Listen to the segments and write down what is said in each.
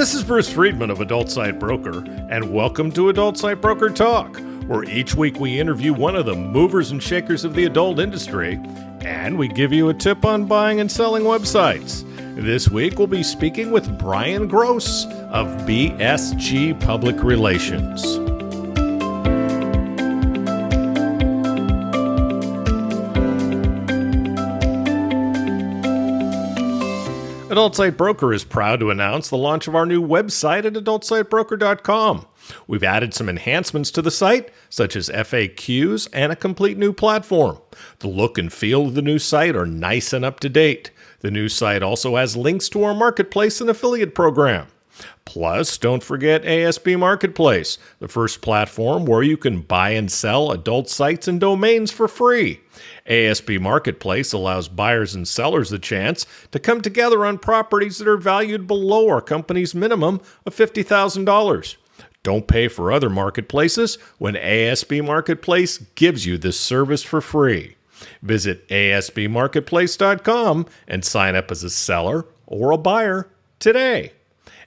This is Bruce Friedman of Adult Site Broker, and welcome to Adult Site Broker Talk, where each week we interview one of the movers and shakers of the adult industry, and we give you a tip on buying and selling websites. This week we'll be speaking with Brian Gross of BSG Public Relations. Adult Site Broker is proud to announce the launch of our new website at adultsitebroker.com. We've added some enhancements to the site, such as FAQs and a complete new platform. The look and feel of the new site are nice and up to date. The new site also has links to our marketplace and affiliate program. Plus, don't forget Asb Marketplace, the first platform where you can buy and sell adult sites and domains for free. Asb Marketplace allows buyers and sellers the chance to come together on properties that are valued below our company's minimum of $50,000. Don't pay for other marketplaces when Asb Marketplace gives you this service for free. Visit asbmarketplace.com and sign up as a seller or a buyer today.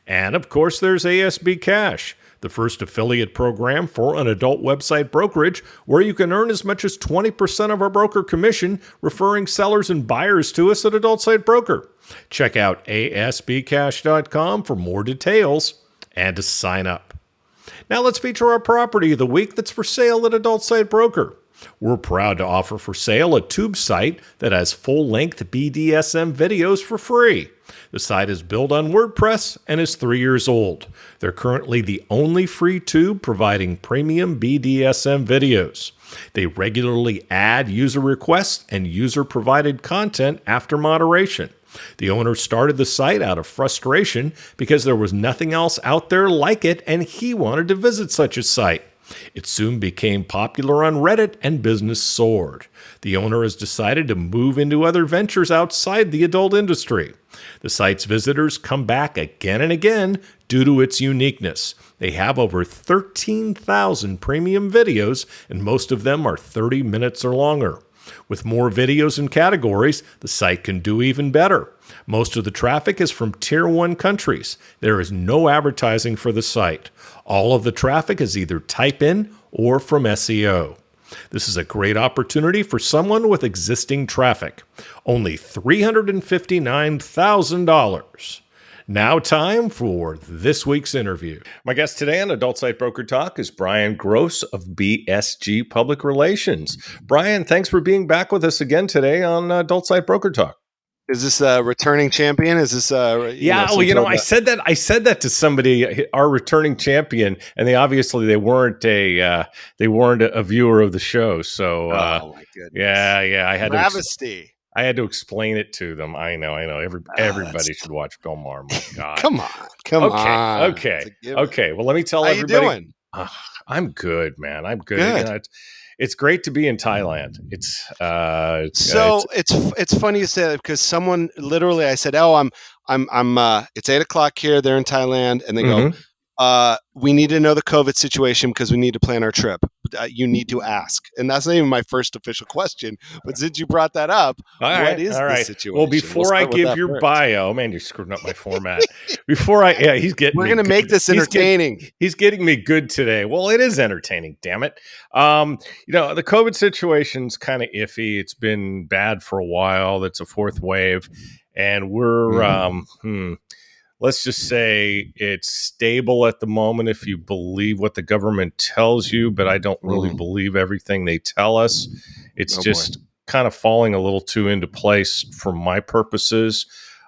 And of course, there's ASB Cash, the first affiliate program for an adult website brokerage where you can earn as much as 20% of our broker commission referring sellers and buyers to us at Adult Site Broker. Check out asbcash.com for more details and to sign up. Now let's feature our property of the week that's for sale at Adult Site Broker. We're proud to offer for sale a tube site that has full-length BDSM videos for free. The site is built on WordPress and is 3 years old. They're currently the only free tube providing premium BDSM videos. They regularly add user requests and user-provided content after moderation. The owner started the site out of frustration because there was nothing else out there like it and he wanted to visit such a site. It soon became popular on Reddit and business soared. The owner has decided to move into other ventures outside the adult industry. The site's visitors come back again and again due to its uniqueness. They have over 13,000 premium videos, and most of them are 30 minutes or longer. With more videos and categories, the site can do even better. Most of the traffic is from Tier 1 countries. There is no advertising for the site. All of the traffic is either type-in or from SEO. This is a great opportunity for someone with existing traffic. Only $359,000. Now time for this week's interview. My guest today on Adult Site Broker Talk is Brian Gross of BSG Public Relations. Brian, thanks for being back with us again today on Adult Site Broker Talk. Is this a returning champion? Is this I said that to somebody, our returning champion, and they weren't a viewer of the show. So oh my goodness. Yeah, I had travesty. I had to explain it to them. I know. Everybody should watch Bill Maher. My God. Come on. Okay. Well, let me tell everybody. How you doing? I'm good, man. I'm good. Good. It's great to be in Thailand. It's funny you say that because someone literally, I said, "Oh, it's 8:00 here. They're in Thailand," and they go, "We need to know the COVID situation because we need to plan our trip. You need to ask." And that's not even my first official question, but since you brought that up, what is the situation? Well, before I give your bio, man, you're screwing up my format. We're going to make this entertaining. He's getting me good today. Well, it is entertaining, damn it. The COVID situation's kind of iffy. It's been bad for a while. It's a fourth wave, and we're let's just say it's stable at the moment if you believe what the government tells you, but I don't really believe everything they tell us. It's kind of falling a little too into place for my purposes.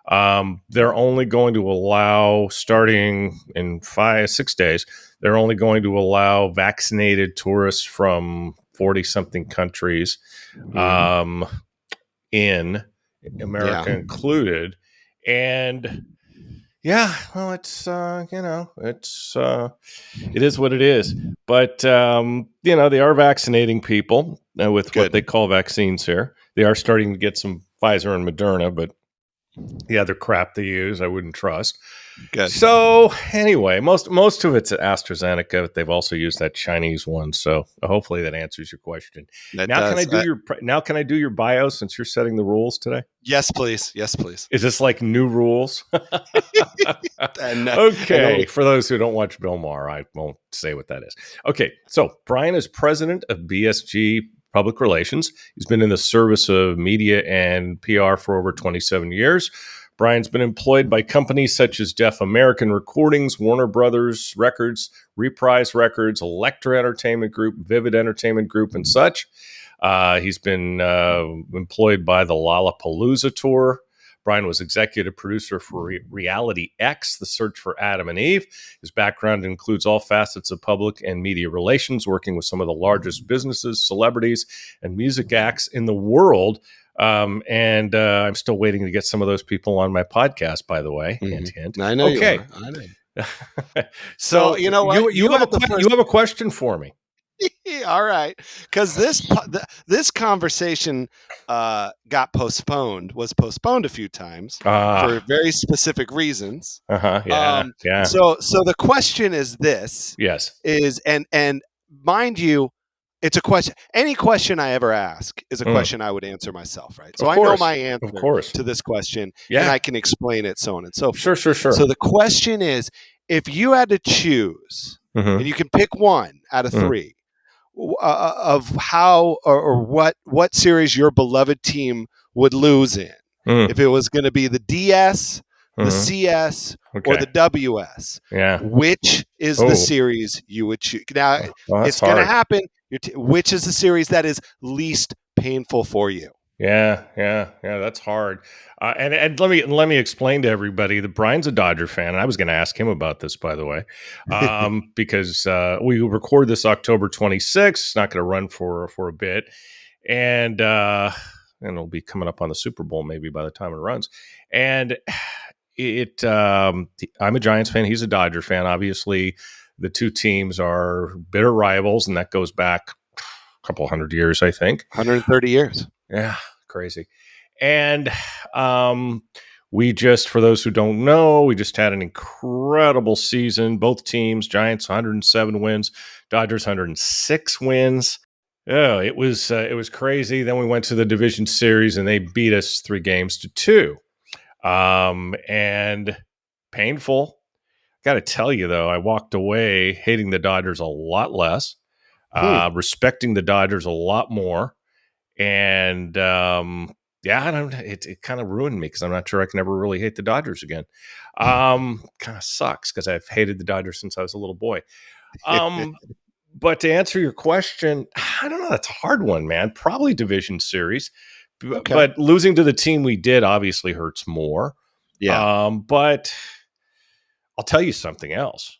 They're only going to allow, starting in 6 days, they're only going to allow vaccinated tourists from 40-something countries, in America included. And yeah, well, it is what it is. But, they are vaccinating people with what they call vaccines here. They are starting to get some Pfizer and Moderna, but The other crap they use, I wouldn't trust. Good. So anyway, most of it's AstraZeneca, but they've also used that Chinese one. So hopefully that answers your question. That Now can I does. do your bio since you're setting the rules today? Yes, please. Yes, please. Is this like new rules? And Okay, for those who don't watch Bill Maher, I won't say what that is. Okay, so Brian is president of BSG Public Relations. He's been in the service of media and PR for over 27 years. Brian's been employed by companies such as Deaf American Recordings, Warner Brothers Records, Reprise Records, Elektra Entertainment Group, Vivid Entertainment Group, and such. He's been employed by the Lollapalooza Tour. Brian was executive producer for Reality X, The Search for Adam and Eve. His background includes all facets of public and media relations, working with some of the largest businesses, celebrities, and music acts in the world. And I'm still waiting to get some of those people on my podcast, by the way. Mm-hmm. Hint, hint. I know. Okay. You are. I know. So you know what? You have a question for me. All right, because this conversation was postponed a few times for very specific reasons. Yeah. So the question is this: Yes. And mind you, it's a question. Any question I ever ask is a question I would answer myself, right? So I know my answer to this question, and I can explain it, so on and so forth. Sure. So the question is, if you had to choose, and you can pick one out of three, of how or what series your beloved team would lose in, if it was going to be the DS, the CS, or the WS, which is the series you would choose? Now, it's going to happen. Which is the series that is least painful for you? Yeah, that's hard. And let me explain to everybody that Brian's a Dodger fan, and I was going to ask him about this, by the way, because we record this October 26th. It's not going to run for a bit, and it'll be coming up on the Super Bowl maybe by the time it runs. And I'm a Giants fan. He's a Dodger fan. Obviously, the two teams are bitter rivals, and that goes back a couple hundred years, I think. 130 years. Yeah, crazy. And we just, for those who don't know, we just had an incredible season. Both teams, Giants 107 wins, Dodgers 106 wins. Oh, it was crazy. Then we went to the division series and they beat us 3-2. And painful. Got to tell you though, I walked away hating the Dodgers a lot less, respecting the Dodgers a lot more. And it kind of ruined me because I'm not sure I can ever really hate the Dodgers again. Kind of sucks because I've hated the Dodgers since I was a little boy. But to answer your question, I don't know. That's a hard one, man. Probably division series, but losing to the team we did obviously hurts more. Yeah. But I'll tell you something else.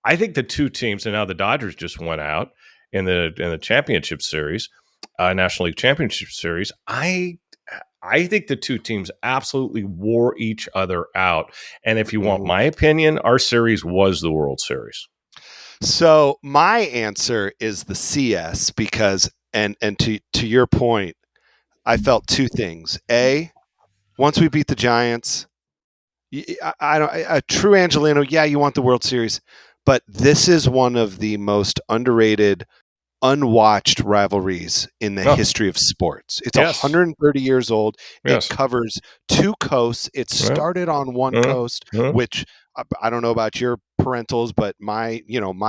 I think the two teams, and now the Dodgers just went out in the championship series. National League Championship Series, I think the two teams absolutely wore each other out. And if you want my opinion, our series was the World Series. So my answer is the CS because, and to your point, I felt two things. A, once we beat the Giants, a true Angelino, you want the World Series, but this is one of the most underrated, unwatched rivalries in the history of sports. It's 130 years old. It covers two coasts. It started on one coast, which I don't know about your parentals, but my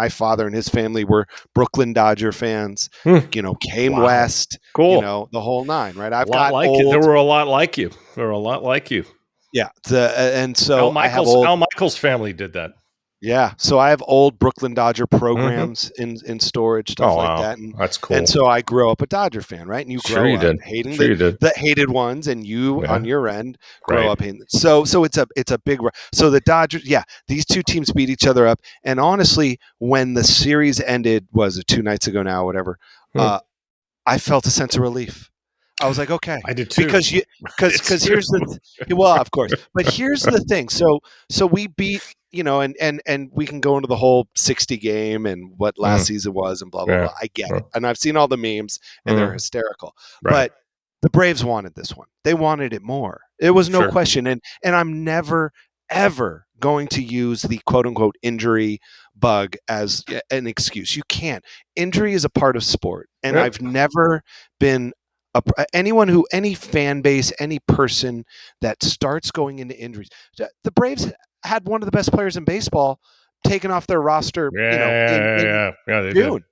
father and his family were Brooklyn Dodger fans. Came west. Cool. The whole nine. Right. There were a lot like you. There were a lot like you. Yeah. And so Al Michaels' family did that. Yeah, so I have old Brooklyn Dodger programs in storage, stuff like that. And that's cool. And so I grew up a Dodger fan, right? And you grow up hating the hated ones, and you on your end grow up hating. So it's a big. So the Dodgers, these two teams beat each other up. And honestly, when the series ended, was it 2 nights ago now, whatever? I felt a sense of relief. I was like, okay, I did too. Because here's of course, but here's the thing. So we beat. And we can go into the whole 60 game and what last season was and blah, blah, blah. I get it. And I've seen all the memes and they're hysterical. Right. The Braves wanted this one. They wanted it more. It was no Sure. question. And I'm never, ever going to use the quote unquote injury bug as an excuse. You can't. Injury is a part of sport. And Yep. I've never been any fan base, any person that starts going into injuries. The Braves had one of the best players in baseball taken off their roster, in they June. did.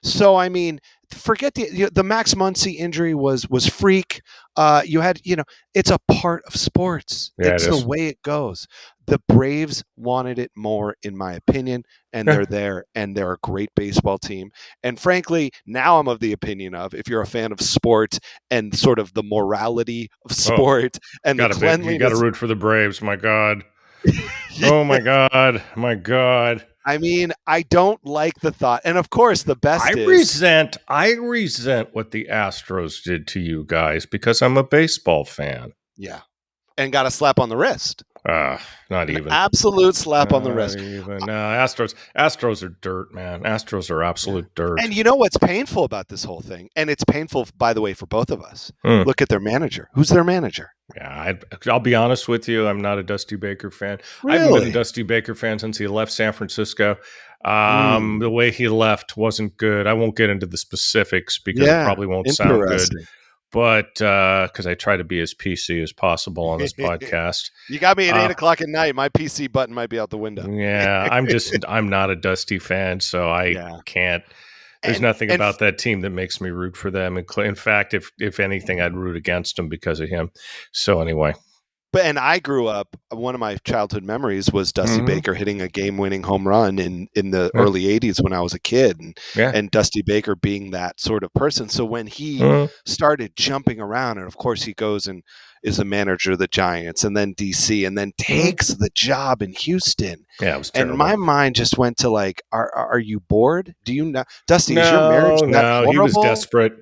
So I mean, forget the Max Muncy injury was freak. You had it's a part of sports. Yeah, It's it the is. way it goes. The Braves wanted it more, in my opinion, and they're there, and they're a great baseball team. And frankly, now I'm of the opinion of, if you're a fan of sport and sort of the morality of sport and the cleanliness, you got to root for the Braves. My God. Yeah. Oh my God. I mean, I don't like the thought. And of course, the best I resent what the Astros did to you guys because I'm a baseball fan. Yeah. And got a slap on the wrist. Not even. Absolute slap on the wrist. Even. No, Astros are dirt, man. Astros are absolute dirt. And you know what's painful about this whole thing? And it's painful, by the way, for both of us. Look at their manager. Who's their manager? Yeah, I'll be honest with you. I'm not a Dusty Baker fan. Really? I haven't been a Dusty Baker fan since he left San Francisco. The way he left wasn't good. I won't get into the specifics because it probably won't sound good. But because I try to be as PC as possible on this podcast. You got me at 8 o'clock at night. My PC button might be out the window. Yeah, I'm not a Dusty fan, so I can't. There's nothing about that team that makes me root for them. In fact, if anything, I'd root against them because of him. So anyway. And I grew up, one of my childhood memories was Dusty Baker hitting a game-winning home run in the early 80s when I was a kid, and Dusty Baker being that sort of person. So when he started jumping around, and of course he goes and is the manager of the Giants and then DC and then takes the job in Houston. Yeah, it was terrible. And my mind just went to like, are you bored? Do you know, Dusty, is your marriage that horrible? He was desperate.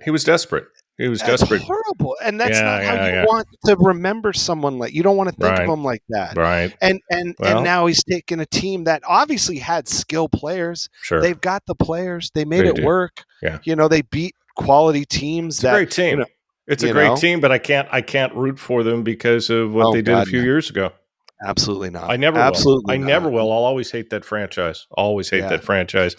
He was desperate. Horrible. And that's not how you want to remember someone like. You don't want to think of him like that. Right. And now he's taken a team that obviously had skill players. Sure. They've got the players. They made it work. Yeah. They beat quality teams. It's a great team. It's a great team, but I can't root for them because of what they did a few years ago. Absolutely not. I never will. I never will. I'll always hate that franchise.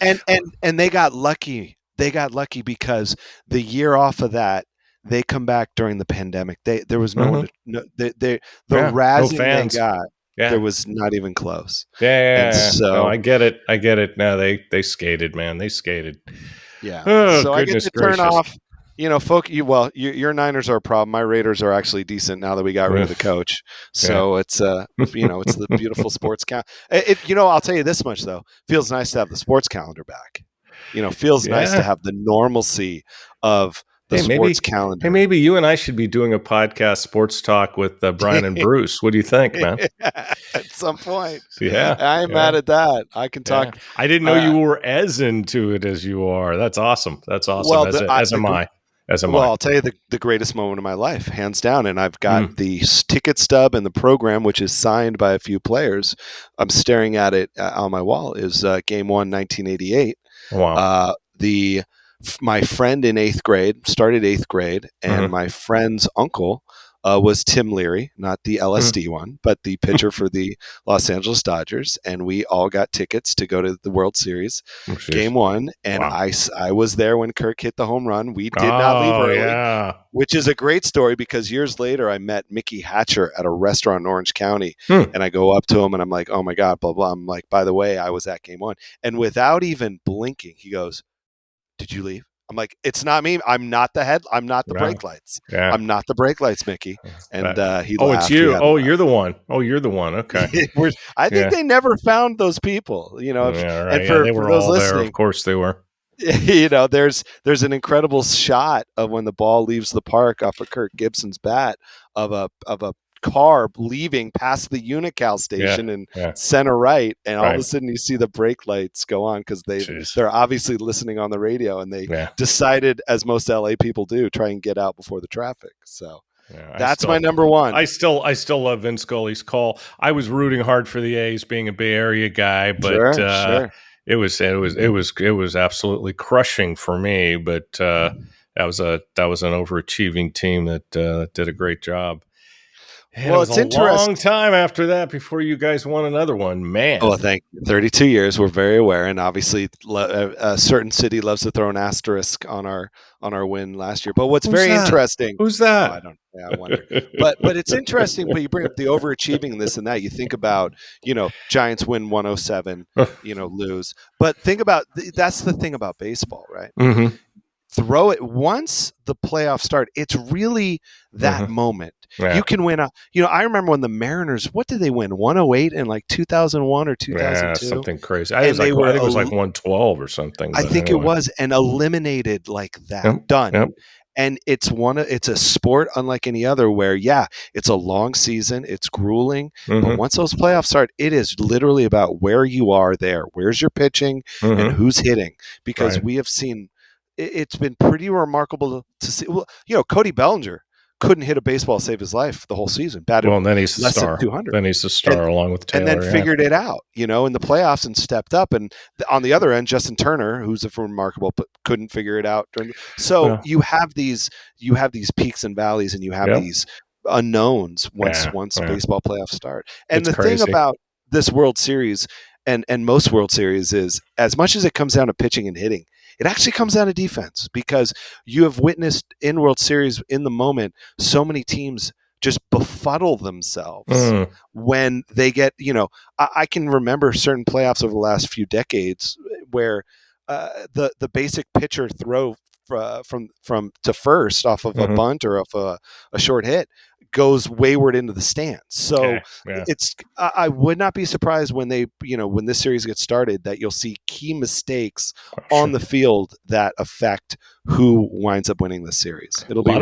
And they got lucky. They got lucky because the year off of that, they come back during the pandemic. There was no one. The razzing they got. Yeah. There was not even close. Yeah. So I get it. No, they skated, man. They skated. Yeah. Oh, so I get to gracious. turn off. Your Niners are a problem. My Raiders are actually decent now that we got rid of the coach. So it's it's the beautiful sports calendar. I'll tell you this much though. Feels nice to have the sports calendar back. Feels nice to have the normalcy of the sports calendar. Hey, maybe you and I should be doing a podcast, Sports Talk, with Brian and Bruce. What do you think, man? At some point. Yeah. I'm mad at that. I can talk. I didn't know you were as into it as you are. That's awesome. Well, as am I. I'll tell you the greatest moment of my life, hands down. And I've got the ticket stub and the program, which is signed by a few players. I'm staring at it on my wall. Is Game 1, 1988. Wow. My friend in started 8th grade, and my friend's uncle was Tim Leary, not the LSD one, but the pitcher for the Los Angeles Dodgers. And we all got tickets to go to the World Series, Game 1. And I was there when Kirk hit the home run. We did not leave early, which is a great story because years later I met Mickey Hatcher at a restaurant in Orange County. And I go up to him and I'm like, oh my God, blah, blah. I'm like, by the way, I was at Game 1. And without even blinking, he goes, did you leave? I'm like, it's not me. I'm not the brake lights. Yeah. I'm not the brake lights, Mickey. And he laughed. Oh, it's you. Oh, you're the one. Oh, you're the one. Okay. I think they never found those people, And they were all there. Of course they were. There's an incredible shot of when the ball leaves the park off of Kirk Gibson's bat of a car leaving past the Unical station in center right, and all of a sudden you see the brake lights go on because they're obviously listening on the radio, and they decided, as most LA people do, try and get out before the traffic. So that's my number one. I still love Vin Scully's call. I was rooting hard for the A's, being a Bay Area guy, but sure. It was absolutely crushing for me, but that was an overachieving team that did a great job. And it Well, was a it's long interesting. time after that before you guys won another one, man. Oh, thank you. 32 years. We're very aware, and obviously, a certain city loves to throw an asterisk on our win last year. But what's Who's very that? interesting. Who's Oh, I that? don't. Yeah, I wonder. But it's interesting. But you bring up the overachieving and this and that. You think about Giants win 107, lose. But think about that's the thing about baseball, right? Mm-hmm. Throw it once the playoffs start. It's really that Mm-hmm. moment. Yeah. You can win I remember when the Mariners, what did they win? 108 in like 2001 or Yeah, 2002? something crazy. And I they think were it was like 112 or something. I But think it anyway. was, and eliminated like that. Yep. Done. Yep. And it's a sport unlike any other where, it's a long season, it's grueling, but Mm-hmm. once those playoffs start, it is literally about where you are there. Where's your pitching and Mm-hmm. who's hitting? Because Right. we have seen it's been pretty remarkable to see. Well, Cody Bellinger couldn't hit a baseball to save his life the whole season, batted Well, and then he's the less than star. 200. Then he's the And star along with and then Taylor. Yeah. figured it out, in the playoffs and stepped up. And on the other end, Justin Turner, who's remarkable, but couldn't figure it out. So Well, you have these peaks and valleys, and you have yep. these unknowns once Yeah. baseball playoffs start. And It's the thing crazy. about this World Series and most World Series is, as much as it comes down to pitching and hitting, it actually comes down to defense, because you have witnessed in World Series in the moment so many teams just befuddle themselves Mm. when they get, I can remember certain playoffs over the last few decades where the basic pitcher throw from to first off of a Mm-hmm. bunt or off a short hit goes wayward into the stands. So Yeah. I would not be surprised when when this series gets started that you'll see key mistakes on the field that affect who winds up winning the series. It'll be A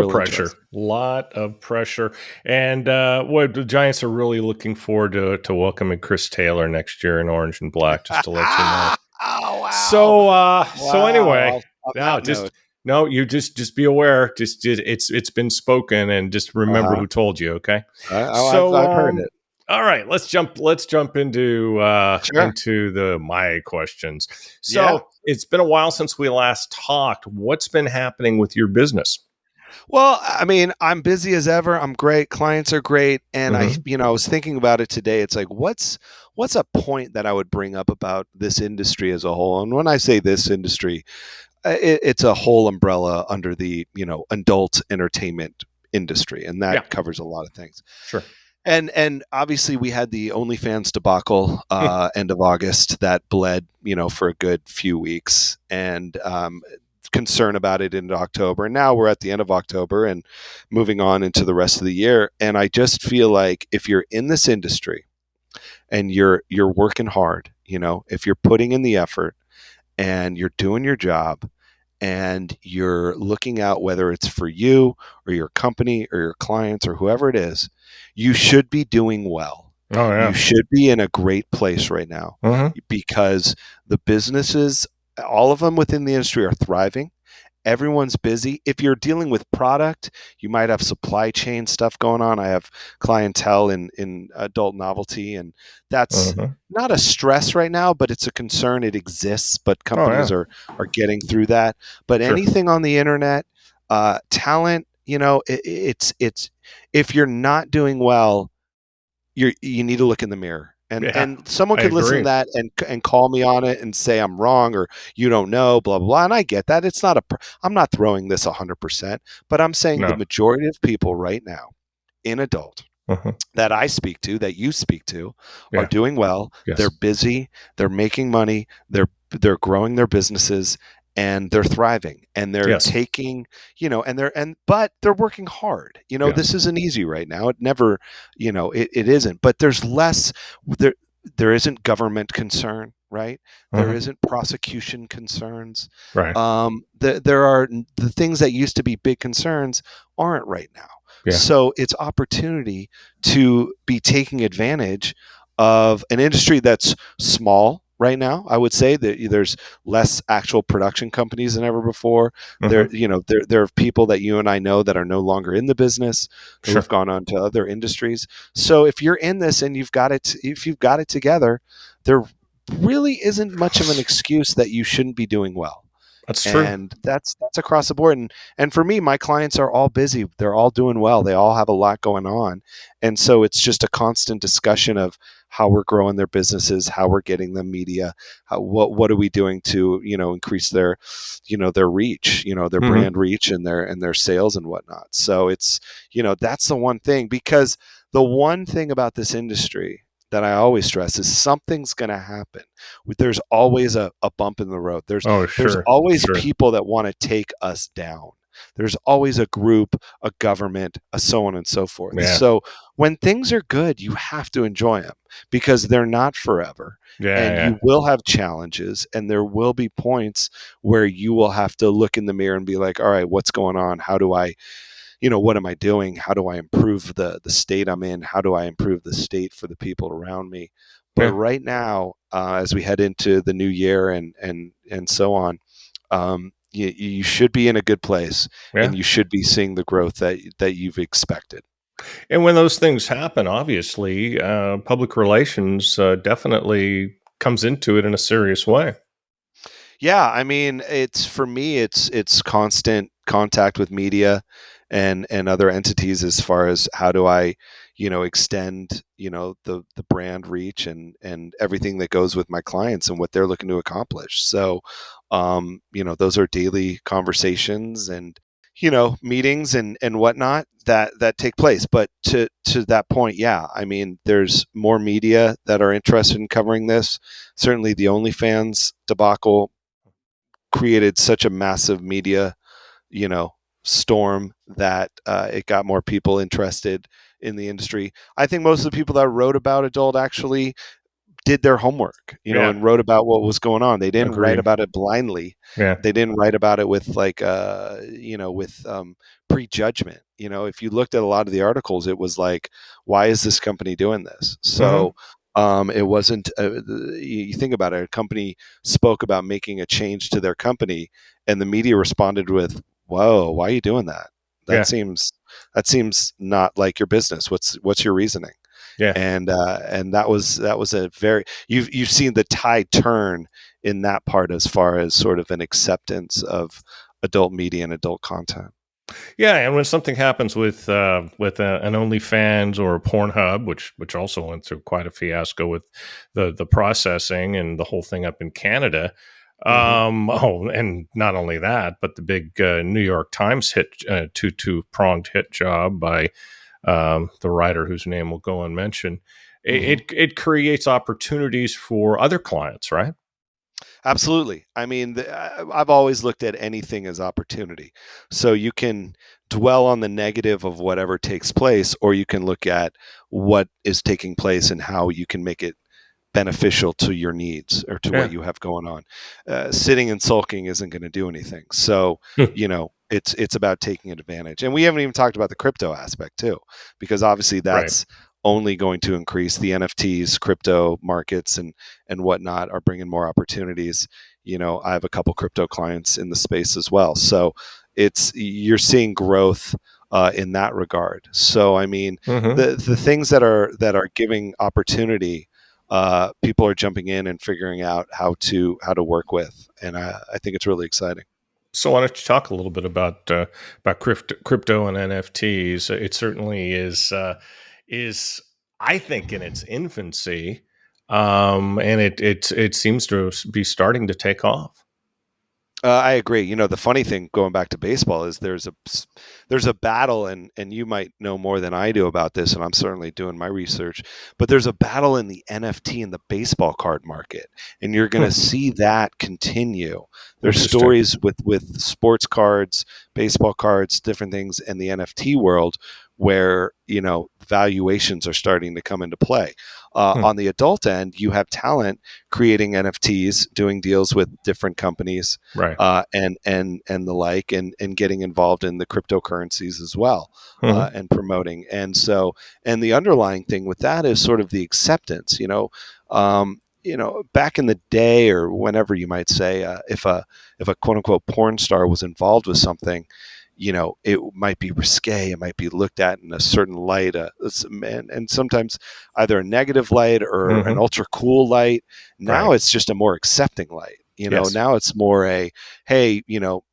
lot of pressure. And what the Giants are really looking forward to welcoming Chris Taylor next year in orange and black, just to let you know. Oh, wow. So anyway, On now that note. no, you just be aware. Just it's been spoken, and just remember who told you. Okay. I've heard it. All right, let's jump into Sure. into my questions. So it's been a while since we last talked. What's been happening with your business? Well, I mean, I'm busy as ever. I'm great. Clients are great. And I was thinking about it today. It's like, what's a point that I would bring up about this industry as a whole? And when I say this industry, it's a whole umbrella under the, adult entertainment industry. And that covers a lot of things. Sure. And obviously we had the OnlyFans debacle end of August that bled, for a good few weeks, and concern about it into October. And now we're at the end of October and moving on into the rest of the year. And I just feel like if you're in this industry and you're working hard, if you're putting in the effort and you're doing your job and you're looking out, whether it's for you or your company or your clients or whoever it is, you should be doing well. Oh, yeah. You should be in a great place right now, because the businesses, all of them within the industry, are thriving. Everyone's busy. If you're dealing with product, you might have supply chain stuff going on. I have clientele in adult novelty, and that's not a stress right now, but it's a concern. It exists, but companies are getting through that. But anything on the internet, talent, it's if you're not doing well, you need to look in the mirror. And someone could listen to that and call me on it and say I'm wrong or you don't know, blah, blah, blah. And I get that. It's not I'm not throwing this 100%, but I'm saying the majority of people right now in adult that I speak to, that you speak to, are doing well. Yes. They're busy. They're making money. They're growing their businesses, and they're thriving, and they're taking, but they're working hard. This isn't easy right now. It never, it isn't, but there's less, there isn't government concern, right? There isn't prosecution concerns. Right. There are the things that used to be big concerns aren't right now. Yeah. So it's opportunity to be taking advantage of an industry that's small right now. I would say that there's less actual production companies than ever before. There are people that you and I know that are no longer in the business, who have gone on to other industries. So if you're in this and if you've got it together, there really isn't much of an excuse that you shouldn't be doing well. That's true. And that's across the board. And for me, my clients are all busy. They're all doing well. They all have a lot going on. And so it's just a constant discussion of how we're growing their businesses, how we're getting them media, what are we doing to, increase their, their reach, their Hmm. brand reach and their sales and whatnot. So it's, that's the one thing, because the one thing about this industry that I always stress is something's going to happen. There's always a bump in the road. Oh, There's sure, always sure. people that want to take us down. There's always a group, a government, a so on and so forth. Yeah, So when things are good, you have to enjoy them, because they're not forever. yeah, And yeah, you will have challenges, and there will be points where you will have to look in the mirror and be like, all right, what's going on? How do I, what am I doing? How do I improve the state I'm in? How do I improve the state for the people around me? But yeah, right now, as we head into the new year and so on, you should be in a good place, yeah. and you should be seeing the growth that you've expected. And when those things happen, obviously, public relations definitely comes into it in a serious way. Yeah, I mean, it's for me, it's constant contact with media and other entities, as far as how do I, extend, the brand reach and everything that goes with my clients and what they're looking to accomplish. So, those are daily conversations and, meetings and whatnot that take place. But to that point, yeah, I mean, there's more media that are interested in covering this. Certainly, the OnlyFans debacle created such a massive media, you know, storm that it got more people interested in the industry. I think most of the people that wrote about adult actually did their homework, Yeah, and wrote about what was going on. They didn't write agreed. about it blindly. Yeah, They didn't write about it with like, with prejudgment. If you looked at a lot of the articles, it was like, why is this company doing this? hmm, So it wasn't. You think about it. A company spoke about making a change to their company, and the media responded with, "Whoa, why are you doing that? That yeah, seems that seems not like your business. What's your reasoning?" yeah. And that was a very, you've seen the tide turn in that part, as far as sort of an acceptance of adult media and adult content. Yeah, and when something happens with an OnlyFans or a Pornhub, which also went through quite a fiasco with the processing and the whole thing up in Canada. Hmm. Oh, and not only that, but the big New York Times hit two pronged hit job by the writer whose name will go unmentioned. Hmm. It creates opportunities for other clients, right? Absolutely. I mean, I've always looked at anything as opportunity. So you can dwell on the negative of whatever takes place, or you can look at what is taking place and how you can make it beneficial to your needs or to what Yeah. you have going on. Sitting and sulking isn't going to do anything. So, it's about taking advantage. And we haven't even talked about the crypto aspect too, because obviously Right. that's only going to increase. The NFTs, crypto markets, and whatnot are bringing more opportunities. I have a couple crypto clients in the space as well. So you're seeing growth in that regard. So I mean, Hmm. the things that are giving opportunity, people are jumping in and figuring out how to work with, and I think it's really exciting. So why don't you talk a little bit about crypto and NFTs? It certainly is I think in its infancy, and it seems to be starting to take off. I agree. The funny thing, going back to baseball, is there's a battle, and you might know more than I do about this, and I'm certainly doing my research. But there's a battle in the NFT and the baseball card market, and you're going to Hmm, see that continue. There's interesting. stories with sports cards, baseball cards, different things in the NFT world where valuations are starting to come into play. Hmm, On the adult end, you have talent creating NFTs, doing deals with different companies, right. and the like, and getting involved in the cryptocurrencies as well, Hmm. and promoting. And the underlying thing with that is sort of the acceptance. Back in the day, or whenever, you might say, if a quote unquote porn star was involved with something, it might be risque. It might be looked at in a certain light, and sometimes either a negative light or an Hmm. ultra cool light. Now Right. it's just a more accepting light. Yes. Now it's more hey,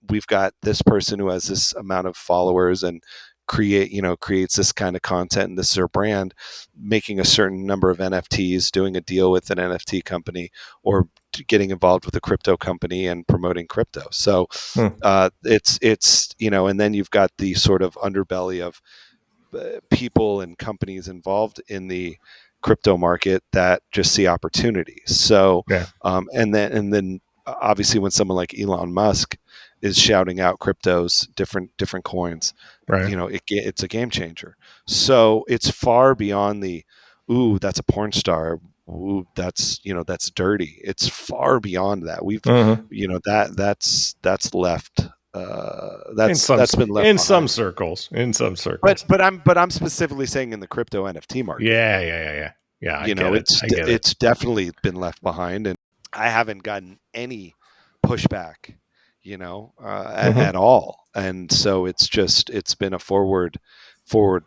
we've got this person who has this amount of followers and creates this kind of content, and this is their brand, making a certain number of NFTs, doing a deal with an NFT company, or getting involved with a crypto company and promoting crypto. So Hmm. it's and then you've got the sort of underbelly of people and companies involved in the crypto market that just see opportunity. So, Yeah. and then obviously when someone like Elon Musk is shouting out cryptos, different coins, Right. it's a game changer. So it's far beyond the, ooh, that's a porn star. Ooh, that's dirty. It's far beyond that. We've, Hmm. that's left. In some That's been left in some behind. circles. In some But circles. but I'm specifically saying in the crypto NFT market. Yeah. Yeah. Yeah. Yeah. Yeah. I get it. It's I get it. it's definitely been left behind, and I haven't gotten any pushback, Hmm. at all. And so it's been a forward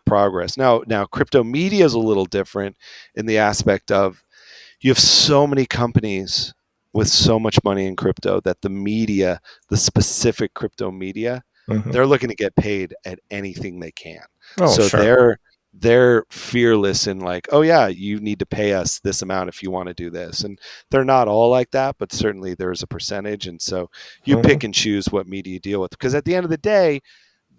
progress. Now crypto media is a little different in the aspect of you have so many companies with so much money in crypto that the media, the specific crypto media, Hmm. they're looking to get paid at anything they can. Oh, So sure. they're fearless in like, oh yeah, you need to pay us this amount if you want to do this. And they're not all like that, but certainly there's a percentage. And so you Hmm. pick and choose what media you deal with. Because at the end of the day,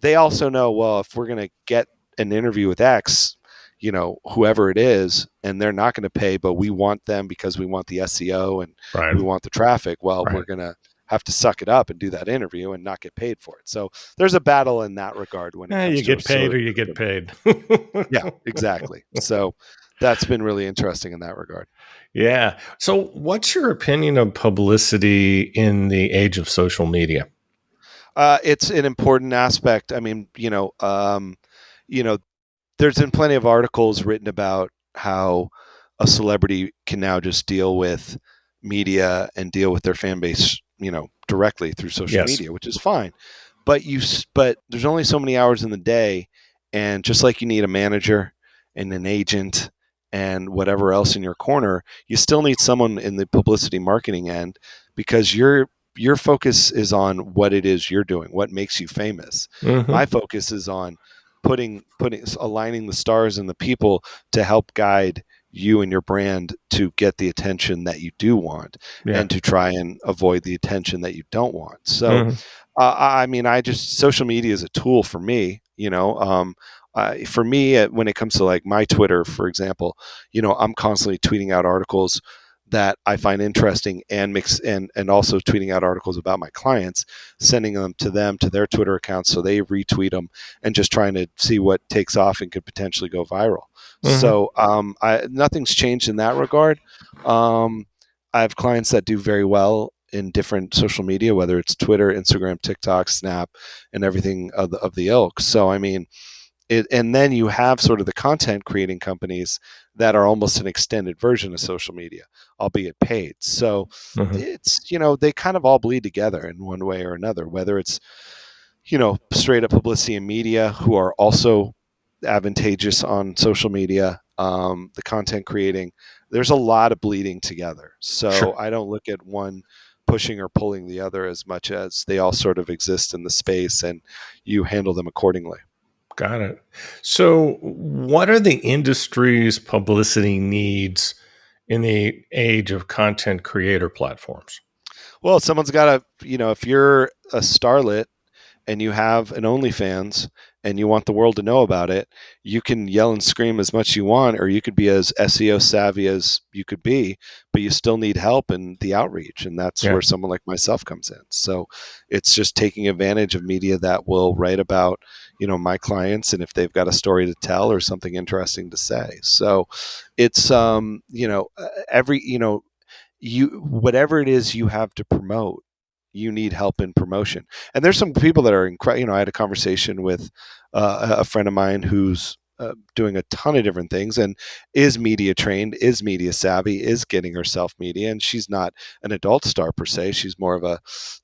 they also know, well, if we're going to get an interview with X, whoever it is, and they're not going to pay, but we want them because we want the SEO and Right. we want the traffic. Well, we're Right. going to have to suck it up and do that interview and not get paid for it. So there's a battle in that regard when it You comes to a get paid sort or of you get crypto media. paid. Yeah, exactly. So that's been really interesting in that regard. Yeah. So, what's your opinion of publicity in the age of social media? It's an important aspect. I mean, you know, there's been plenty of articles written about how a celebrity can now just deal with media and deal with their fan base, directly through social Yes. media, which is fine. But there's only so many hours in the day, and just like you need a manager and an agent and whatever else in your corner, you still need someone in the publicity marketing end, because your focus is on what it is you're doing, what makes you famous. Hmm. My focus is on putting aligning the stars and the people to help guide you and your brand to get the attention that you do want, Yeah. and to try and avoid the attention that you don't want. So Hmm. I mean, I just social media is a tool for me. For me, when it comes to like my Twitter, for example, I'm constantly tweeting out articles that I find interesting, and mix and also tweeting out articles about my clients, sending them to their Twitter accounts so they retweet them, and just trying to see what takes off and could potentially go viral. Hmm. So nothing's changed in that regard. Um, I have clients that do very well in different social media, whether it's Twitter, Instagram, TikTok, Snap, and everything of the ilk. So I mean, and then you have sort of the content creating companies that are almost an extended version of social media, albeit paid. So Hmm. it's they kind of all bleed together in one way or another. Whether it's straight up publicity and media, who are also advantageous on social media, the content creating, there's a lot of bleeding together. So Sure. I don't look at one pushing or pulling the other, as much as they all sort of exist in the space, and you handle them accordingly. Got it. So, what are the industry's publicity needs in the age of content creator platforms? Well, someone's got to, if you're a starlet and you have an OnlyFans and you want the world to know about it, you can yell and scream as much as you want, or you could be as SEO savvy as you could be, but you still need help in the outreach. And that's Yeah. where someone like myself comes in. So it's just taking advantage of media that will write about, my clients, and if they've got a story to tell or something interesting to say. So it's, every, you whatever it is you have to promote, you need help in promotion. And there's some people that are incredible. I had a conversation with a friend of mine who's doing a ton of different things, and is media trained, is media savvy, is getting herself media. And she's not an adult star per se, she's more of a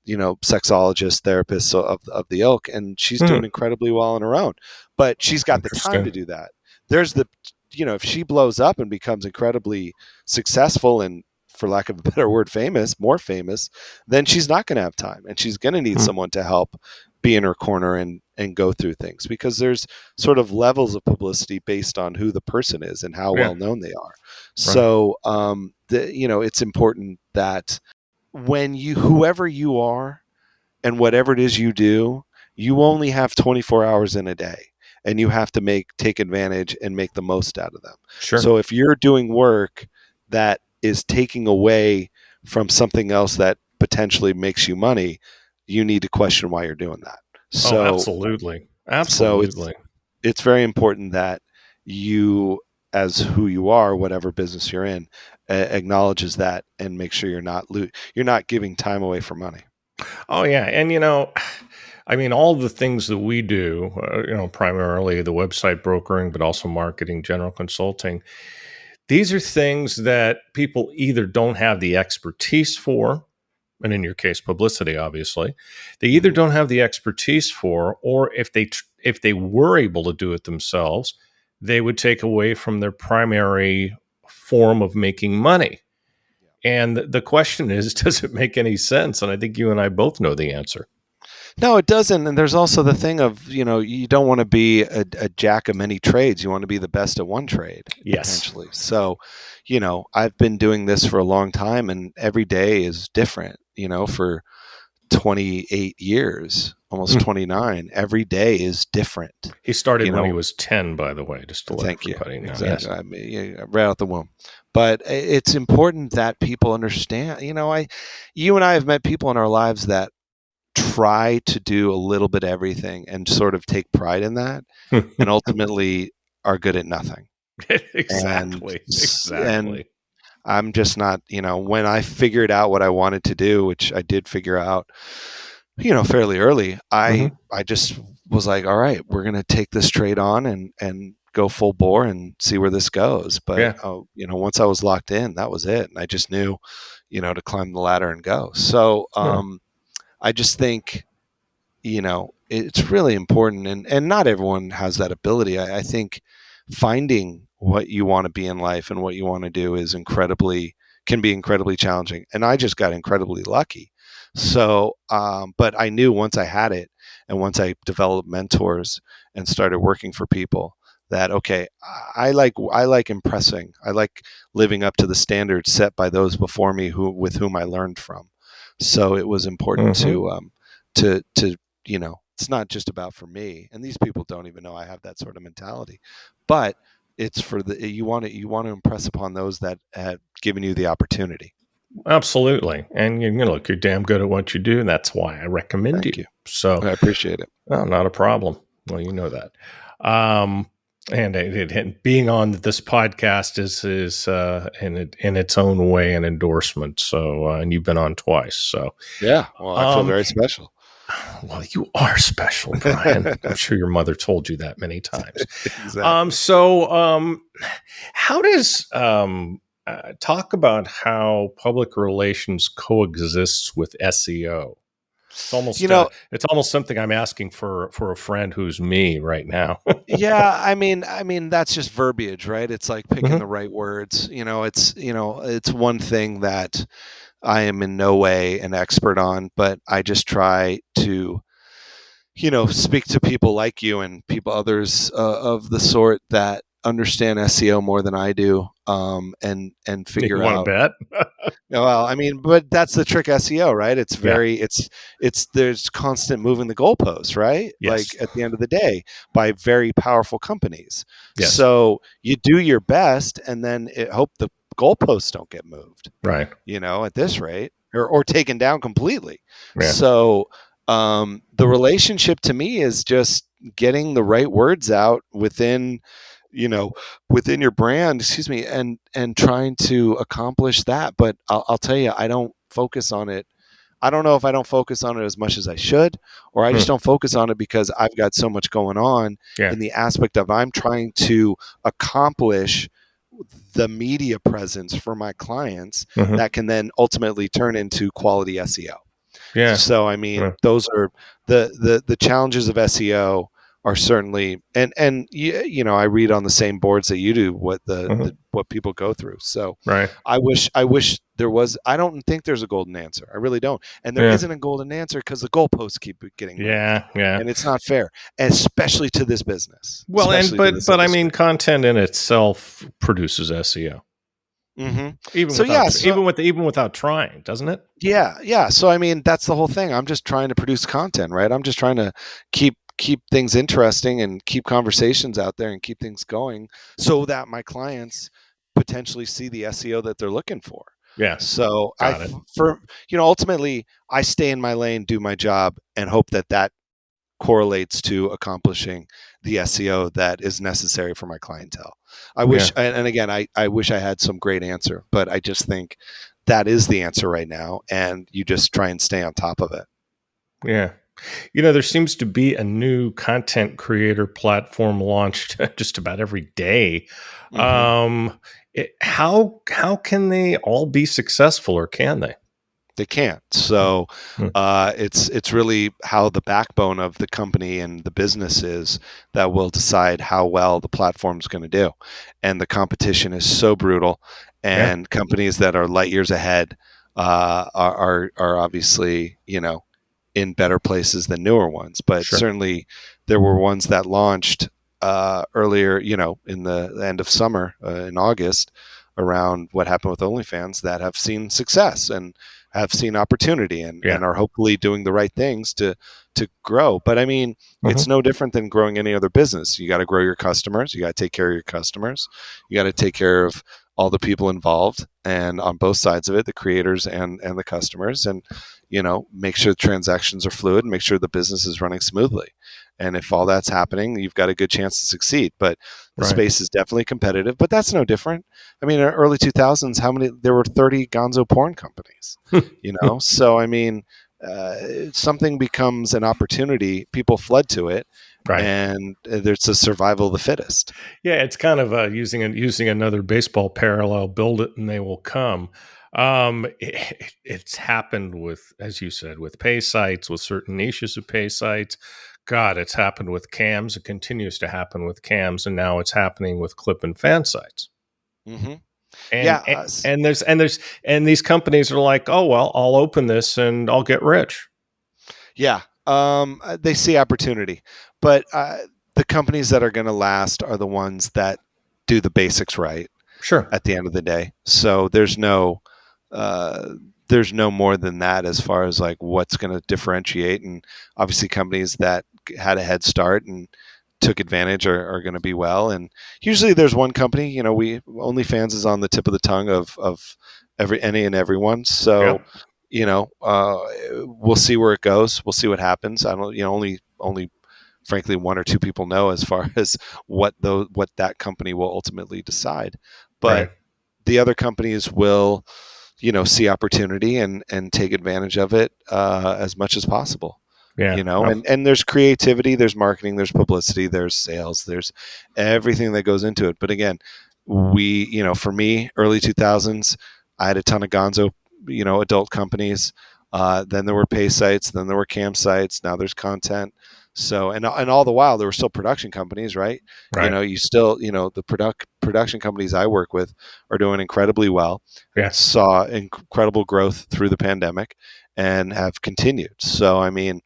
sexologist, therapist of the ilk, and she's Hmm. doing incredibly well on her own. But she's got the time to Interesting. do that. There's the if she blows up and becomes incredibly successful and for lack of a better word, more famous, then she's not going to have time, and she's going to need someone to help be in her corner and go through things, because there's sort of levels of publicity based on who the person is and how well known they are. So, it's important that when whoever you are and whatever it is you do, you only have 24 hours in a day, and you have to take advantage and make the most out of them. Sure. So if you're doing work that is taking away from something else that potentially makes you money, you need to question why you're doing that. So absolutely. So it's very important that you, as who you are, whatever business you're in, acknowledges that and make sure you're not giving time away for money. Oh yeah, and I mean, all the things that we do, primarily the website brokering, but also marketing, general consulting. These are things that people either don't have the expertise for, and in your case, publicity, obviously, they either don't have the expertise for, or if they were able to do it themselves, they would take away from their primary form of making money. And the question is, does it make any sense? And I think you and I both know the answer. No, it doesn't. And there's also the thing of, you don't want to be a jack of many trades. You want to be the best at one trade, potentially. So, I've been doing this for a long time, and every day is different, for 28 years, almost 29. Every day is different. He started when he was 10, by the way, just to let everybody know. Exactly. Yes. I mean, right out the womb. But it's important that people understand. You and I have met people in our lives that try to do a little bit of everything and sort of take pride in that, and ultimately are good at nothing. Exactly. And I'm just not, when I figured out what I wanted to do, which I did figure out, fairly early, I just was like, all right, we're going to take this trade on and go full bore and see where this goes. But, once I was locked in, that was it. And I just knew, to climb the ladder and go. So, I just think, it's really important, and not everyone has that ability. I think finding what you want to be in life and what you want to do can be incredibly challenging. And I just got incredibly lucky. So, but I knew once I had it, and once I developed mentors and started working for people, that, okay, I like impressing. I like living up to the standards set by those before me with whom I learned from. So it was important to it's not just about for me, and these people don't even know I have that sort of mentality, but it's for you want to impress upon those that have given you the opportunity. Absolutely. And look, you're damn good at what you do, and that's why I recommend you. So I appreciate it. No, not a problem. Well, you know that. And being on this podcast is in its own way an endorsement. So, and you've been on twice. So yeah, well, I feel very special. Well, you are special, Brian. I'm sure your mother told you that many times. Exactly. How does talk about how public relations coexists with SEO? It's almost it's almost something I'm asking for a friend who's me right now. Yeah, I mean that's just verbiage, right? It's like picking the right words. It's one thing that I am in no way an expert on, but I just try to, speak to people like you and others of the sort that understand SEO more than I do, and figure you out. Want to bet? Well, I mean, but that's the trick SEO, right? It's there's constant moving the goalposts, right? Yes. Like at the end of the day, by very powerful companies. Yes. So you do your best, and then hope the goalposts don't get moved, right? At this rate, or taken down completely. Yeah. So the relationship to me is just getting the right words out within your brand, and trying to accomplish that. But I'll tell you, I don't focus on it. I don't know if I don't focus on it as much as I should, or I just don't focus on it because I've got so much going on in the aspect of I'm trying to accomplish the media presence for my clients that can then ultimately turn into quality SEO. Yeah. So, I mean, those are the challenges of SEO are certainly, and you know, I read on the same boards that you do what Mhm. the what people go through. So Right. I wish there was. I don't think there's a golden answer. I really don't. And there Yeah. isn't a golden answer because the goalposts keep getting moved, Yeah. Yeah. and it's not fair, especially to this business, Well, and especially to but this but I mean, industry. content in itself produces SEO, Hmm. even So yeah, without so even without trying, doesn't it? yeah. So I mean, that's the whole thing. I'm just trying to produce content, right? I'm just trying to keep things interesting and keep conversations out there and keep things going so that my clients potentially see the SEO that they're looking for. Yeah. So Got it. for ultimately I stay in my lane, do my job, and hope that that correlates to accomplishing the SEO that is necessary for my clientele. I Yeah. wish, and again, I wish I had some great answer, but I just think that is the answer right now, and you just try and stay on top of it. Yeah. There seems to be a new content creator platform launched just about every day. Hmm. How can they all be successful, or can they? They can't. So Hmm. it's really how the backbone of the company and the business is that will decide how well the platform's going to do. And the competition is so brutal, Yeah. and companies that are light years ahead are obviously, you know, in better places than newer ones. But Sure. certainly there were ones that launched earlier, you know, in the end of summer in August around what happened with OnlyFans that have seen success and have seen opportunity Yeah. and are hopefully doing the right things to grow. But I mean, Hmm. it's no different than growing any other business. You got to grow your customers. You got to take care of your customers. You got to take care of all the people involved and on both sides of it, the creators and the customers, and you know, make sure the transactions are fluid and make sure the business is running smoothly. And if all that's happening, you've got a good chance to succeed. But the Right. space is definitely competitive, but that's no different. I mean, in the early 2000s, how many, there were 30 gonzo porn companies, you know? So, I mean, something becomes an opportunity, people flood to it, Right. and there's a survival of the fittest. Yeah, it's kind of using another baseball parallel. Build it, and they will come. It's happened with, as you said, with pay sites, with certain niches of pay sites. God, it's happened with cams. It continues to happen with cams, and now it's happening with clip and fan sites. Hmm. And Yeah. and, and these companies are like, oh well, I'll open this and I'll get rich. Yeah, they see opportunity, but the companies that are going to last are the ones that do the basics right Sure. at the end of the day. So uh, there's no more than that as far as like what's going to differentiate. And obviously, companies that had a head start and took advantage are going to be well. And usually, there's one company. You know, we OnlyFans is on the tip of the tongue of any and everyone. Yeah. So you know, we'll see where it goes. We'll see what happens. I don't, you know, only frankly one or two people know as far as what that company will ultimately decide. But Right. the other companies will, you know, see opportunity and take advantage of it as much as possible. Yeah. You know, and there's creativity, there's marketing, there's publicity, there's sales, there's everything that goes into it. But again, you know, for me, early 2000s, I had a ton of gonzo, you know, adult companies. Then there were pay sites, then there were campsites. Now there's content. So and all the while there were still production companies, right? You Right. know, you still, you know, the production companies I work with are doing incredibly well, Yeah. saw incredible growth through the pandemic and have continued. So I mean,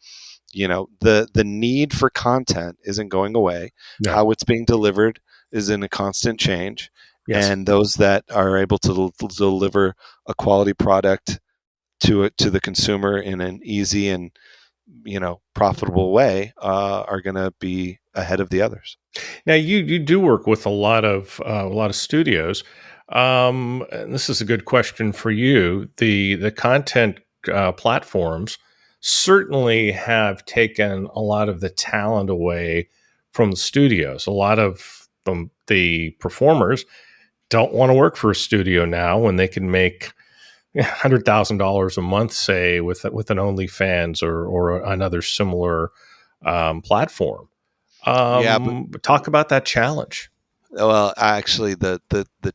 you know, the need for content isn't going away. No. How it's being delivered is in a constant change, Yes. and those that are able to deliver a quality product to the consumer in an easy and, you know, profitable way are going to be ahead of the others. Now you do work with a lot of studios. And this is a good question for you. The content platforms certainly have taken a lot of the talent away from the studios. A lot of the performers don't want to work for a studio now when they can make $100,000 a month, say with an OnlyFans or another similar platform. Yeah, but Talk about that challenge. well, actually, the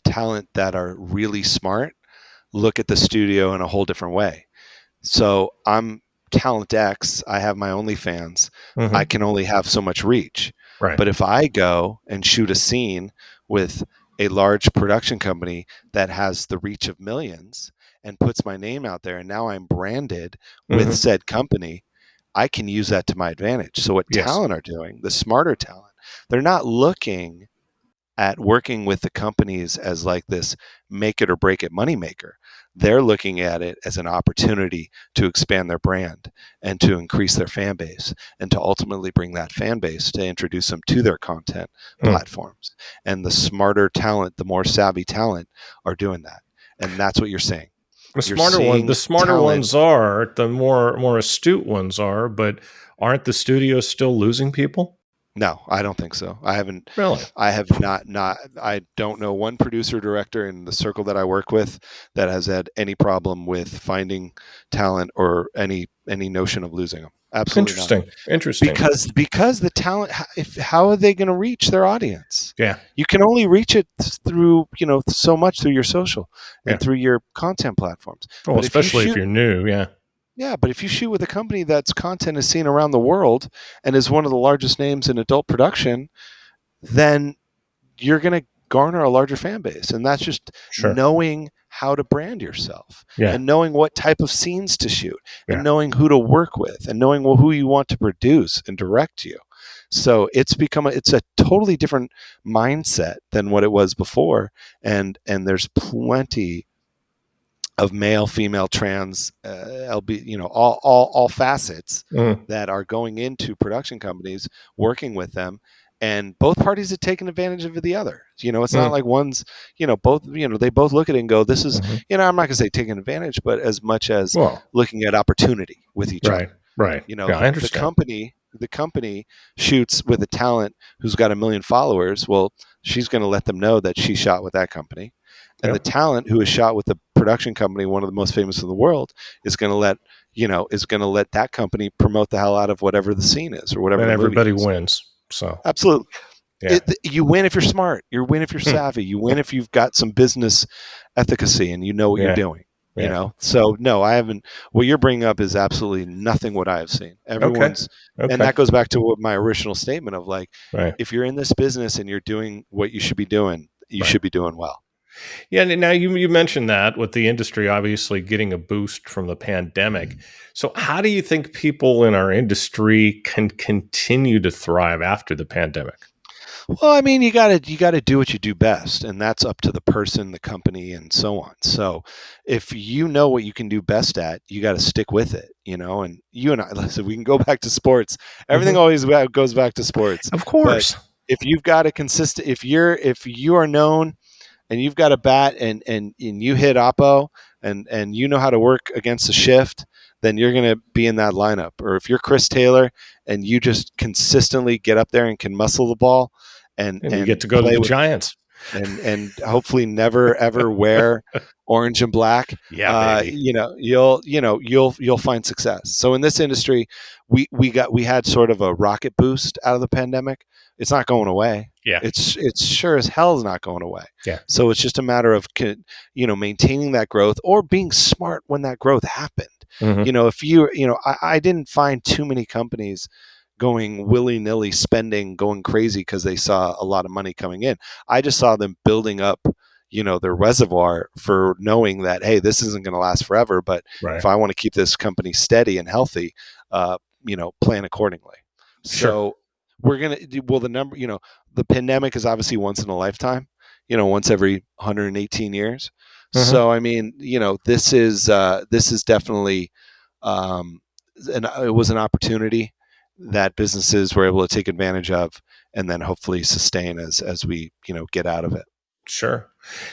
talent that are really smart look at the studio in a whole different way. So Talent X, I have my OnlyFans, I Mm-hmm. can only have so much reach. Right. But if I go and shoot a scene with a large production company that has the reach of millions and puts my name out there, and now I'm branded with Mm-hmm. said company, I can use that to my advantage. So what Yes. talent are doing, the smarter talent, they're not looking at working with the companies as like this make it or break it moneymaker. They're looking at it as an opportunity to expand their brand and to increase their fan base and to ultimately bring that fan base to introduce them to their content Mm. platforms. And the smarter talent, the more savvy talent are doing that. And that's what you're seeing. You're The seeing smarter talent. ones are, the more astute ones are, but aren't the studios still losing people? No, I don't think so. Really? I have not, I don't know one producer director in the circle that I work with that has had any problem with finding talent or any notion of losing them. Absolutely not. Interesting. Interesting. Because the talent, if how are they going to reach their audience? Yeah. You can only reach it through, so much through your social Yeah. and through your content platforms. Well, But if you especially if shoot you're new. Yeah. Yeah, but if you shoot with a company that's content is seen around the world and is one of the largest names in adult production, then you're going to garner a larger fan base. And that's just Sure. knowing how to brand yourself Yeah. and knowing what type of scenes to shoot and Yeah. knowing who to work with and knowing who you want to produce and direct you. So it's a totally different mindset than what it was before. And there's plenty of male, female, trans, all facets Mm. that are going into production companies, working with them, and both parties have taken advantage of the other. It's not Mm. like one's, both, they both look at it and go, this is, Hmm. I'm not going to say taking advantage, but as much as Well, looking at opportunity with each right. other. Right. Yeah, I The understand. company shoots with a talent who's got 1 million followers. Well, she's going to let them know that she shot with that company, and Yeah. the talent who is shot with the production company, one of the most famous in the world, is going to let that company promote the hell out of whatever the scene is or whatever And the movie everybody is. wins. So, Absolutely. yeah. You win if you're smart. You win if you're Hmm. savvy. You win if you've got some business efficacy and you know what you're Yeah. doing. Yeah. So no, I haven't. What you're bringing up is absolutely nothing what I have seen. Okay. And Okay. that goes back to what my original statement of like, Right. if you're in this business and you're doing what you should be doing, you Right. should be doing well. Yeah. And now you mentioned that with the industry obviously getting a boost from the pandemic. So, how do you think people in our industry can continue to thrive after the pandemic? Well, I mean, you gotta do what you do best, and that's up to the person, the company, and so on. So, if you know what you can do best at, you got to stick with it. And you and I, listen, we can go back to sports. Everything Hmm. always goes back to sports. Of But course. if you've got a consistent, if you are known and you've got a bat and you hit oppo and you know how to work against a shift, then you're going to be in that lineup. Or if you're Chris Taylor and you just consistently get up there and can muscle the ball and And you get and to go to play the with Giants. and hopefully never ever wear orange and black, Yeah, baby. you'll find success. So in this industry, we had sort of a rocket boost out of the pandemic. It's not going away. Yeah. It's sure as hell is not going away. Yeah. So it's just a matter of maintaining that growth or being smart when that growth happened. Hmm. If I didn't find too many companies going willy-nilly spending, going crazy because they saw a lot of money coming in. I just saw them building up their reservoir for knowing that, hey, this isn't going to last forever, but Right. if I want to keep this company steady and healthy, plan accordingly. Sure. So we're going to, well, the pandemic is obviously once in a lifetime, once every 118 years. Hmm. So I mean, this is definitely, it was an opportunity that businesses were able to take advantage of and then hopefully sustain as we get out of it. Sure.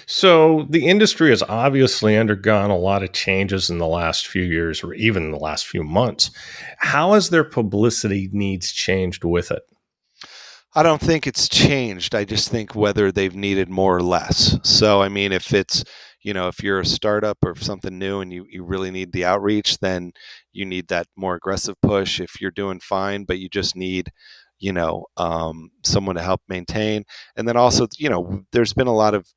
So the industry has obviously undergone a lot of changes in the last few years or even the last few months. How has their publicity needs changed with it? I don't think it's changed. I just think whether they've needed more or less. So, I mean, if you're a startup or something new and you really need the outreach, then you need that more aggressive push. If you're doing fine, but you just need, someone to help maintain. And then also, there's been a lot of,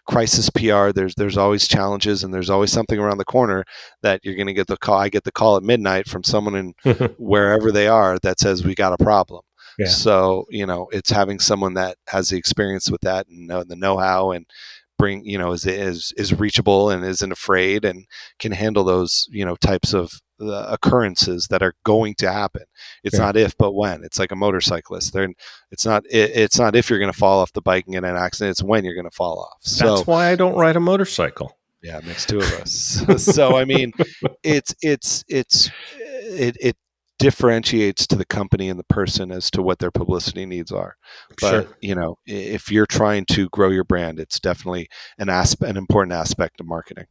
crisis PR. There's always challenges, and there's always something around the corner that you're going to get the call. I get the call at midnight from someone in wherever they are that says we got a problem. Yeah. So it's having someone that has the experience with that and the know-how and bring is reachable and isn't afraid and can handle those types of occurrences that are going to happen. It's not if but when. It's like a motorcyclist. It's not if you're going to fall off the bike and get in an accident. It's when you're going to fall off. So that's why I don't ride a motorcycle. Yeah, it makes two of us. So I mean, it differentiates to the company and the person as to what their publicity needs are. But if you're trying to grow your brand, it's definitely an important aspect of marketing.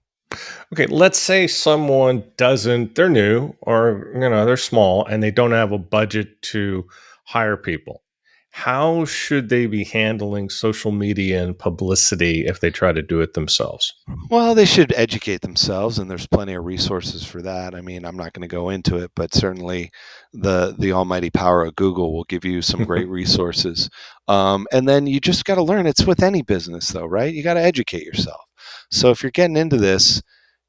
Okay, let's say someone they're new or they're small and they don't have a budget to hire people. How should they be handling social media and publicity if they try to do it themselves? Well, they should educate themselves, and there's plenty of resources for that. I mean, I'm not going to go into it, but certainly the almighty power of Google will give you some great resources. And then you just got to learn. It's with any business, though, right? You got to educate yourself. So if you're getting into this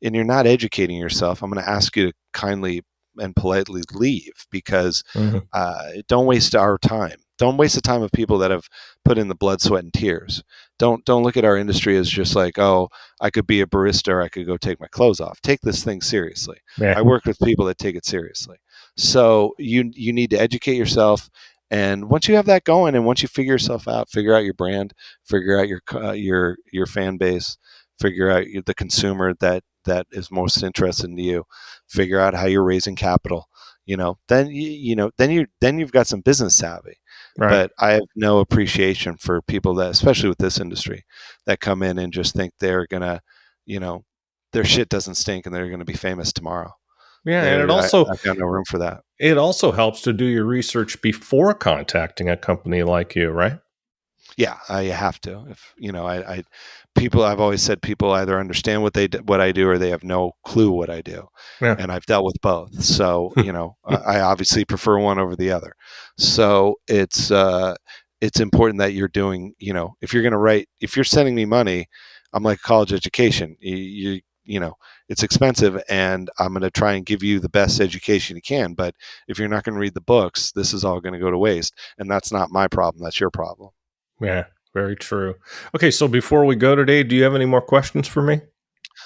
and you're not educating yourself, I'm going to ask you to kindly and politely leave, because don't waste our time. Don't waste the time of people that have put in the blood, sweat, and tears. Don't look at our industry as just like, oh, I could be a barista or I could go take my clothes off. Take this thing seriously. Yeah. I work with people that take it seriously. So you need to educate yourself. And once you have that going, and once you figure yourself out, figure out your brand, figure out your fan base, figure out the consumer that is most interested in you, figure out how you're raising capital. Then you've got some business savvy. Right. But I have no appreciation for people that, especially with this industry, that come in and just think they're gonna, their shit doesn't stink and they're gonna be famous tomorrow. Yeah, and I've got no room for that. It also helps to do your research before contacting a company like you, right? Yeah, you have to. If I've always said people either understand what I do or they have no clue what I do. Yeah. And I've dealt with both. So, I obviously prefer one over the other. So it's important that you're doing, if you're going to write, if you're sending me money, I'm like college education. It's expensive, and I'm going to try and give you the best education you can. But if you're not going to read the books, this is all going to go to waste. And that's not my problem. That's your problem. Yeah, very true. Okay, so before we go today, do you have any more questions for me?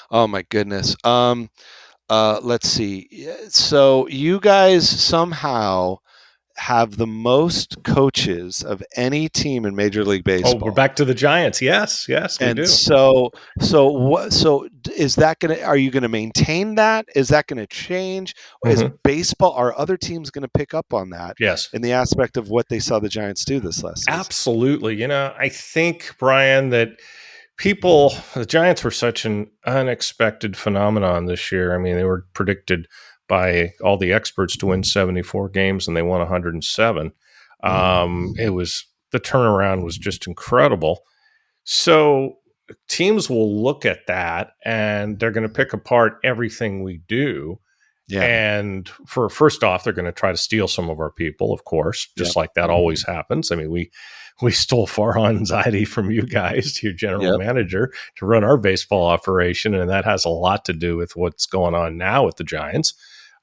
Oh my goodness. Let's see. So you guys somehow have the most coaches of any team in Major League Baseball. Oh, we're back to the Giants. Yes, we do. So is that are you going to maintain that? Is that going to change? Is baseball, are other teams going to pick up on that? Yes. In the aspect of what they saw the Giants do this last season? Absolutely. I think, Brian, that the Giants were such an unexpected phenomenon this year. I mean, they were predicted by all the experts to win 74 games, and they won 107. The turnaround was just incredible. So teams will look at that, and they're going to pick apart everything we do. Yeah. And first off, they're going to try to steal some of our people, of course, just like that always happens. I mean, we stole Farhan's ID from you guys, your general manager, to run our baseball operation, and that has a lot to do with what's going on now with the Giants.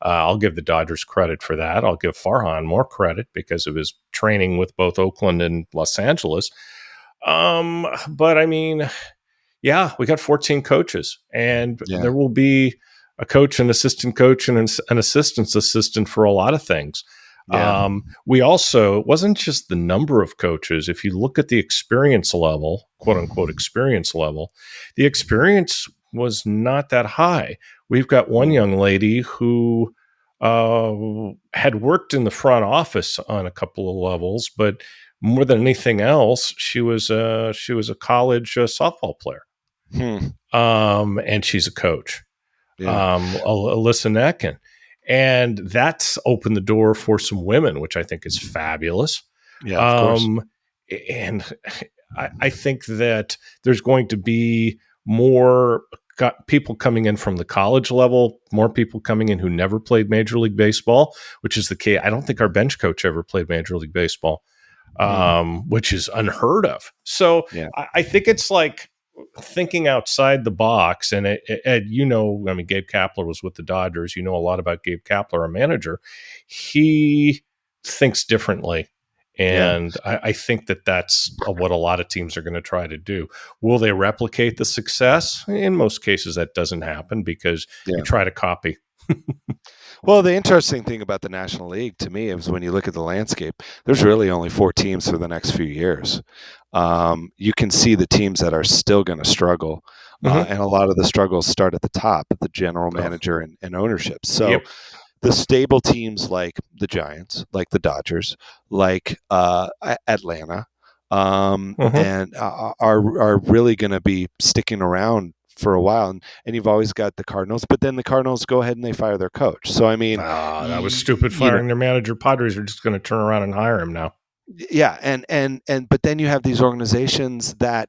I'll give the Dodgers credit for that. I'll give Farhan more credit because of his training with both Oakland and Los Angeles. But I mean, we got 14 coaches, and there will be a coach, an assistant coach, and an assistant's assistant for a lot of things. Yeah. We also, it wasn't just the number of coaches. If you look at the experience level, quote unquote experience level, the experience was not that high. We've got one young lady who had worked in the front office on a couple of levels, but more than anything else, she was a college softball player, and she's a coach, Alyssa Necken, and that's opened the door for some women, which I think is fabulous. Yeah, of course. And I think that there's going to be more people coming in from the college level, more people coming in who never played Major League Baseball, which is the case. I don't think our bench coach ever played Major League Baseball, which is unheard of. So I think it's like thinking outside the box, and Ed, I mean, Gabe Kapler was with the Dodgers. You know a lot about Gabe Kapler, our manager. He thinks differently. And I think that's what a lot of teams are going to try to do. Will they replicate the success? In most cases, that doesn't happen because you try to copy. Well, the interesting thing about the National League to me is when you look at the landscape, there's really only 4 teams for the next few years. You can see the teams that are still going to struggle. And a lot of the struggles start at the top, at the general manager and ownership. So the stable teams like the Giants, like the Dodgers, like Atlanta, and are really going to be sticking around for a while. And you've always got the Cardinals, but then the Cardinals go ahead and they fire their coach. So, I mean... that was stupid firing their manager. Padres are just going to turn around and hire him now. Yeah, but then you have these organizations that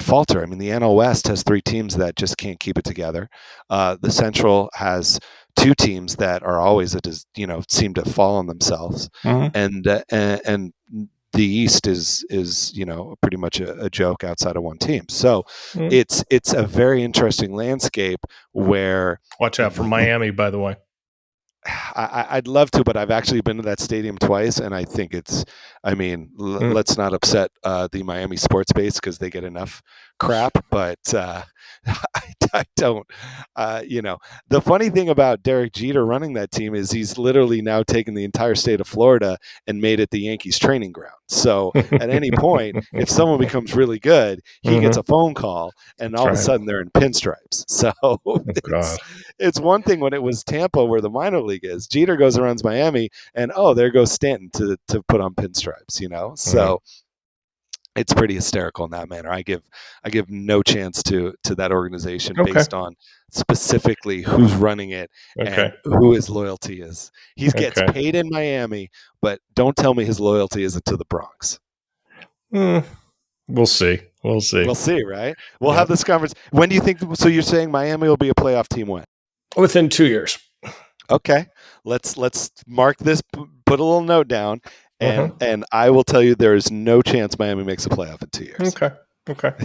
falter. I mean, the NL West has 3 teams that just can't keep it together. The Central has 2 teams that are always seem to fall on themselves, and the East is pretty much a joke outside of one team. So it's a very interesting landscape where... Watch out for Miami, by the way. I'd love to, but I've actually been to that stadium twice, and I think let's not upset the Miami sports base because they get enough crap, but I don't. The funny thing about Derek Jeter running that team is he's literally now taken the entire state of Florida and made it the Yankees training ground. So at any point, if someone becomes really good, he gets a phone call, and all of a sudden they're in pinstripes. So it's one thing when it was Tampa where the minor league is. Jeter goes and runs Miami, and there goes Stanton to put on pinstripes. So it's pretty hysterical in that manner. I give no chance to that organization based on specifically who's running it and who his loyalty is. He gets paid in Miami, but don't tell me his loyalty isn't to the Bronx. We'll see. We'll see, right? We'll have this conference. When do you think? So you're saying Miami will be a playoff team when? Within 2 years. Okay. Let's mark this, put a little note down. And I will tell you there is no chance Miami makes a playoff in 2 years. Okay.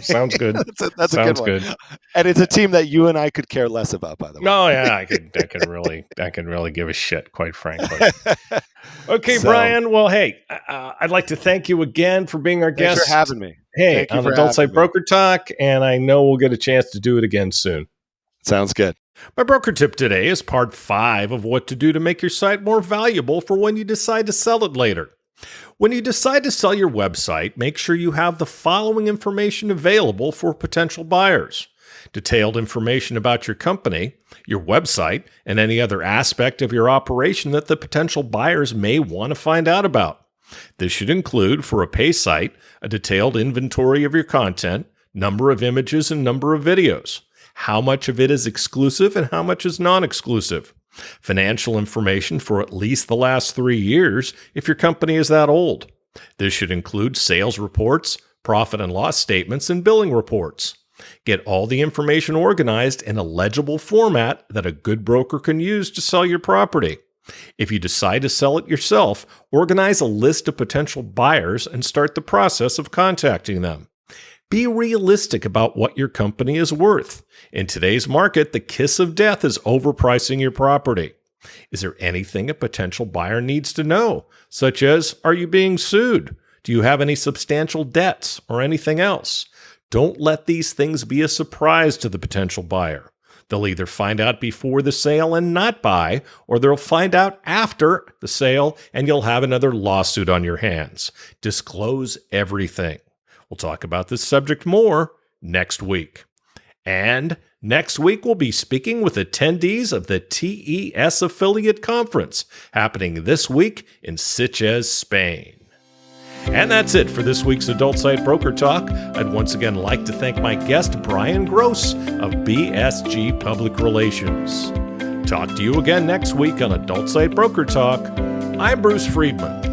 Sounds good. That's a good one. Good. And it's a team that you and I could care less about, by the way. Oh yeah, I could really give a shit, quite frankly. Okay, Brian. Well, hey, I'd like to thank you again for being our guest. Thanks for having me. Hey, on Adult Site Broker Talk, and I know we'll get a chance to do it again soon. Sounds good. My broker tip today is part 5 of what to do to make your site more valuable for when you decide to sell it later. When you decide to sell your website, make sure you have the following information available for potential buyers. Detailed information about your company, your website, and any other aspect of your operation that the potential buyers may want to find out about. This should include, for a pay site, a detailed inventory of your content, number of images, and number of videos. How much of it is exclusive and how much is non-exclusive. Financial information for at least the last 3 years if your company is that old. This should include sales reports, profit and loss statements, and billing reports. Get all the information organized in a legible format that a good broker can use to sell your property. If you decide to sell it yourself, organize a list of potential buyers and start the process of contacting them. Be realistic about what your company is worth. In today's market, the kiss of death is overpricing your property. Is there anything a potential buyer needs to know, such as, are you being sued? Do you have any substantial debts or anything else? Don't let these things be a surprise to the potential buyer. They'll either find out before the sale and not buy, or they'll find out after the sale and you'll have another lawsuit on your hands. Disclose everything. We'll talk about this subject more next week. And next week, we'll be speaking with attendees of the TES Affiliate Conference happening this week in Sitges, Spain. And that's it for this week's Adult Site Broker Talk. I'd once again like to thank my guest, Brian Gross of BSG Public Relations. Talk to you again next week on Adult Site Broker Talk. I'm Bruce Friedman.